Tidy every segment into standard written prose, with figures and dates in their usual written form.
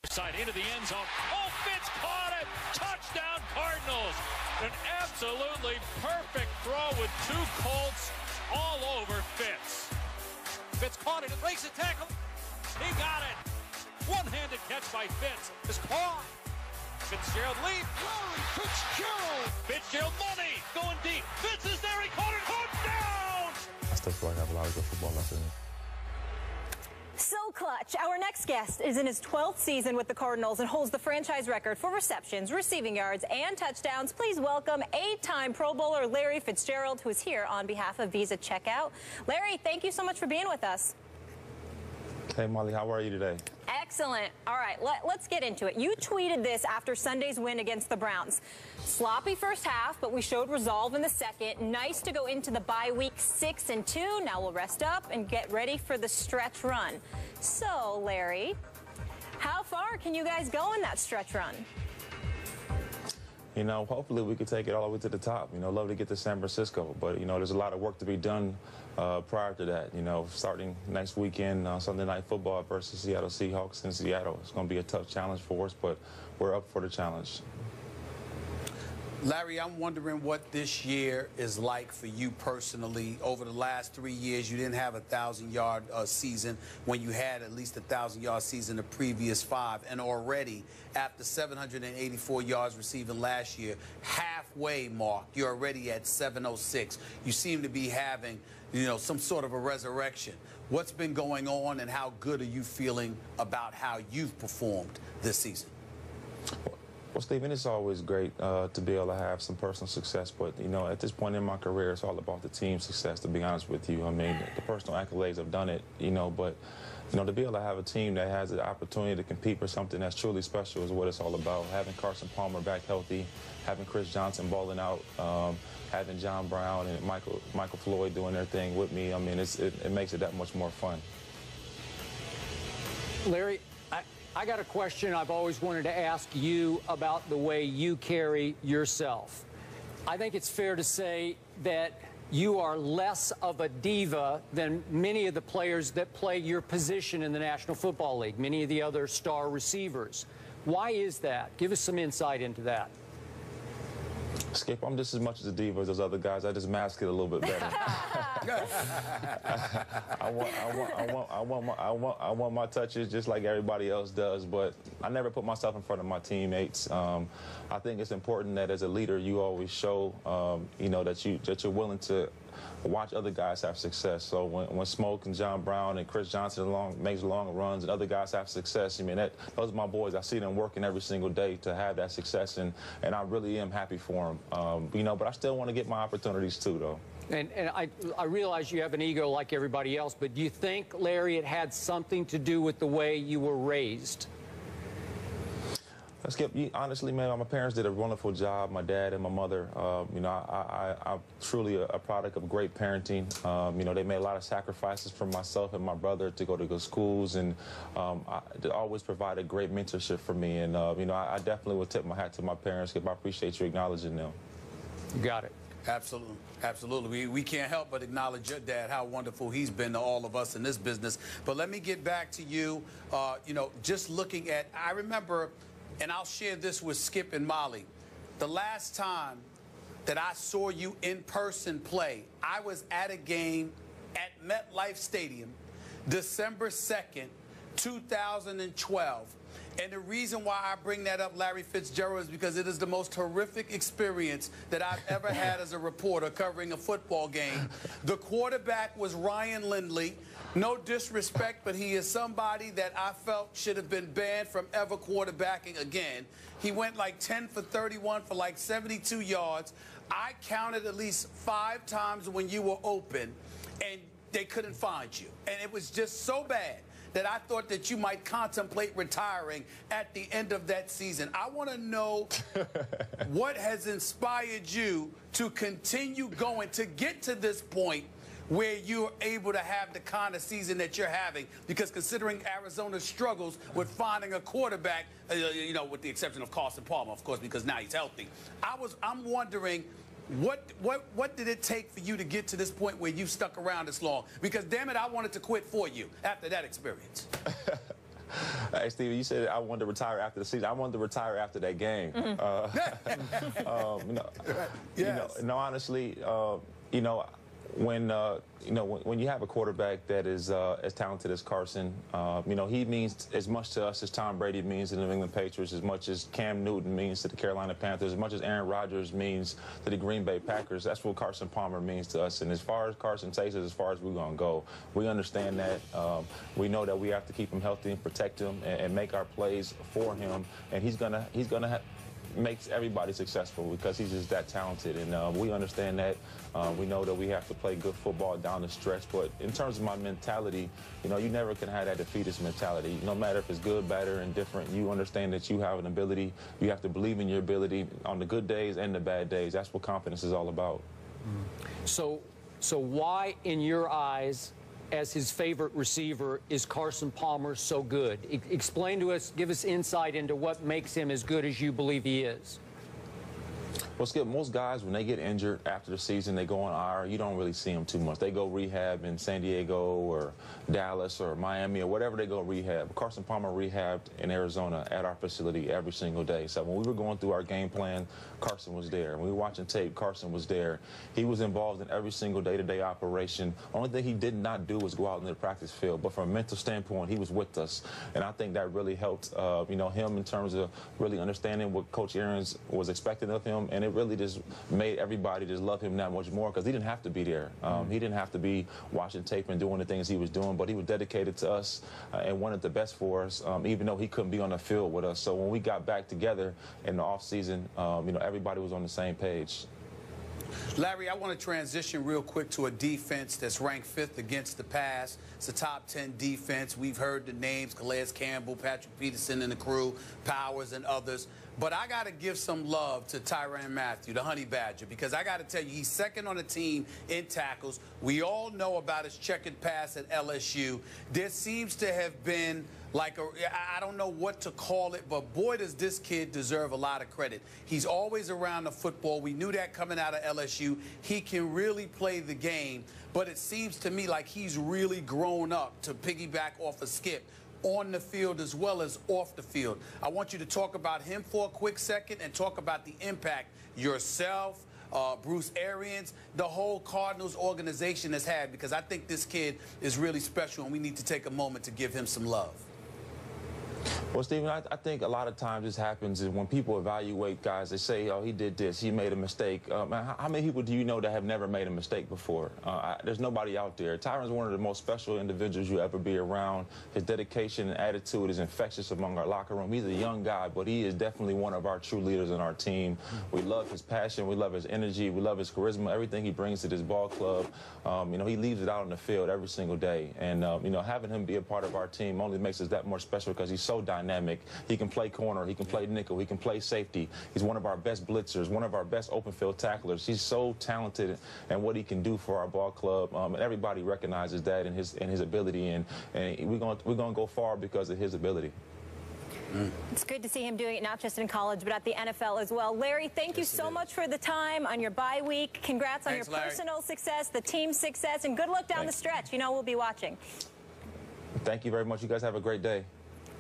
Side into the end zone. Oh, Fitz caught it! Touchdown Cardinals! An absolutely perfect throw with two Colts all over Fitz. Fitz caught it and breaks a tackle. He got it. One-handed catch by Fitz. Is caught. Fitzgerald lead. Larry Fitzgerald. Fitzgerald money going deep. Fitz is there. He caught it. Caught down. I still feel like I have a lot of good football left in me. So clutch. Our next guest is in his 12th season with the Cardinals and holds the franchise record for receptions, receiving yards, and touchdowns. Please welcome 8-time Pro Bowler Larry Fitzgerald, who is here on behalf of Visa Checkout. Larry, thank you so much for being with us. Hey, Molly, how are you today? Excellent. All right, let's get into it. You tweeted this after Sunday's win against the Browns. Sloppy first half, but we showed resolve in the second. Nice to go into the bye week 6-2. Now we'll rest up and get ready for the stretch run. So, Larry, how far can you guys go in that stretch run? You know, hopefully we could take it all the way to the top. You know, love to get to San Francisco, but, you know, there's a lot of work to be done prior to that. You know, starting next weekend, Sunday Night Football versus Seattle Seahawks in Seattle. It's going to be a tough challenge for us, but we're up for the challenge. Larry, I'm wondering what this year is like for you personally. Over the last 3 years, you didn't have a 1,000-yard season when you had at least a 1,000-yard season the previous 5. And already, after 784 yards receiving last year, halfway mark, you're already at 706. You seem to be having, you know, some sort of a resurrection. What's been going on, and how good are you feeling about how you've performed this season? Well, Stephen, it's always great to be able to have some personal success, but, you know, at this point in my career, it's all about the team success, to be honest with you. I mean, the personal accolades have done it, you know, but, you know, to be able to have a team that has the opportunity to compete for something that's truly special is what it's all about. Having Carson Palmer back healthy, having Chris Johnson balling out, having John Brown and Michael Floyd doing their thing with me, I mean, it makes it that much more fun. Larry, I got a question I've always wanted to ask you about the way you carry yourself. I think it's fair to say that you are less of a diva than many of the players that play your position in the National Football League, many of the other star receivers. Why is that? Give us some insight into that. Skip, I'm just as much as a diva as those other guys. I just mask it a little bit better. I want my touches just like everybody else does, but I never put myself in front of my teammates. I think it's important that as a leader, you always show, you know, that you're willing to watch other guys have success. So when Smoke and John Brown and Chris Johnson makes long runs and other guys have success, I mean, those are my boys. I see them working every single day to have that success, and I really am happy for them. You know, but I still want to get my opportunities too, though. And I realize you have an ego like everybody else, but do you think, Larry, it had something to do with the way you were raised? Skip, honestly, man, my parents did a wonderful job, my dad and my mother. You know, I'm truly a product of great parenting. You know, they made a lot of sacrifices for myself and my brother to go to good schools, and they always provided great mentorship for me. And, you know, I definitely would tip my hat to my parents, Skip. I appreciate you acknowledging them. You got it. Absolutely. Absolutely. We can't help but acknowledge your dad, how wonderful he's been to all of us in this business. But let me get back to you. You know, just looking at, I remember, and I'll share this with Skip and Molly, the last time that I saw you in person play, I was at a game at MetLife Stadium, December 2nd, 2012. And the reason why I bring that up, Larry Fitzgerald, is because it is the most horrific experience that I've ever had as a reporter covering a football game. The quarterback was Ryan Lindley. No disrespect, but he is somebody that I felt should have been banned from ever quarterbacking again. He went like 10 for 31 for like 72 yards. I counted at least 5 times when you were open, and they couldn't find you. And it was just so bad that I thought that you might contemplate retiring at the end of that season. I want to know what has inspired you to continue going, to get to this point where you're able to have the kind of season that you're having, because considering Arizona's struggles with finding a quarterback, you know, with the exception of Carson Palmer, of course, because now he's healthy. I'm wondering, what did it take for you to get to this point where you stuck around this long? Because, damn it, I wanted to quit for you after that experience. Hey, Steve, you said I wanted to retire after the season. I wanted to retire after that game. Honestly, when you have a quarterback that is as talented as Carson, he means as much to us as Tom Brady means to the New England Patriots, as much as Cam Newton means to the Carolina Panthers, as much as Aaron Rodgers means to the Green Bay Packers. That's what Carson Palmer means to us. And as far as Carson takes us, as far as we're going to go, we understand that. We know that we have to keep him healthy and protect him and make our plays for him. And he's gonna makes everybody successful because he's just that talented, and we understand that. We know that we have to play good football down the stretch, but in terms of my mentality, you never can have that defeatist mentality. No matter if it's good, bad, or indifferent, you understand that you have an ability. You have to believe in your ability on the good days and the bad days. That's what confidence is all about. So why, in your eyes, as his favorite receiver, is Carson Palmer so good? Explain to us, give us insight into what makes him as good as you believe he is. Well, Skip, most guys, when they get injured after the season, they go on IR. You don't really see them too much. They go rehab in San Diego or Dallas or Miami or whatever they go rehab. Carson Palmer rehabbed in Arizona at our facility every single day. So when we were going through our game plan, Carson was there. When we were watching tape, Carson was there. He was involved in every single day-to-day operation. Only thing he did not do was go out into the practice field. But from a mental standpoint, he was with us. And I think that really helped, him in terms of really understanding what Coach Arians was expecting of him. And it really just made everybody just love him that much more because he didn't have to be there. He didn't have to be watching tape and doing the things he was doing, but he was dedicated to us and wanted the best for us, even though he couldn't be on the field with us. So when we got back together in the offseason, everybody was on the same page. Larry, I want to transition real quick to a defense that's ranked 5th against the pass. It's a top 10 defense. We've heard the names, Calais Campbell, Patrick Peterson and the crew, Powers and others. But I got to give some love to Tyrann Mathieu, the Honey Badger, because I got to tell you, he's second on the team in tackles. We all know about his checkered pass at LSU. There seems to have been I don't know what to call it, but boy, does this kid deserve a lot of credit. He's always around the football. We knew that coming out of LSU. He can really play the game, but it seems to me like he's really grown up, to piggyback off of Skip, on the field as well as off the field. I want you to talk about him for a quick second and talk about the impact yourself, Bruce Arians, the whole Cardinals organization has had, because I think this kid is really special and we need to take a moment to give him some love. Well, Stephen, I think a lot of times this happens is when people evaluate guys, they say, oh, he did this, he made a mistake. How many people do you know that have never made a mistake before? There's nobody out there. Tyrann's one of the most special individuals you ever be around. His dedication and attitude is infectious among our locker room. He's a young guy, but he is definitely one of our true leaders in our team. We love his passion, we love his energy, we love his charisma, everything he brings to this ball club. He leaves it out on the field every single day. And, having him be a part of our team only makes us that more special because he's so dynamic. He can play corner, he can play nickel, he can play safety. He's one of our best blitzers, one of our best open field tacklers. He's so talented and what he can do for our ball club. And everybody recognizes that in his ability, and we're going to go far because of his ability. It's good to see him doing it not just in college, but at the NFL as well. Larry, thank you so much for the time on your bye week. Congrats on your personal success, the team success, and good luck down the stretch. We'll be watching. Thank you very much. You guys have a great day.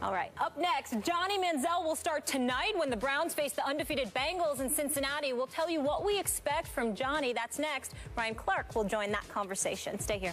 All right, up next, Johnny Manziel will start tonight when the Browns face the undefeated Bengals in Cincinnati. We'll tell you what we expect from Johnny. That's next. Ryan Clark will join that conversation. Stay here.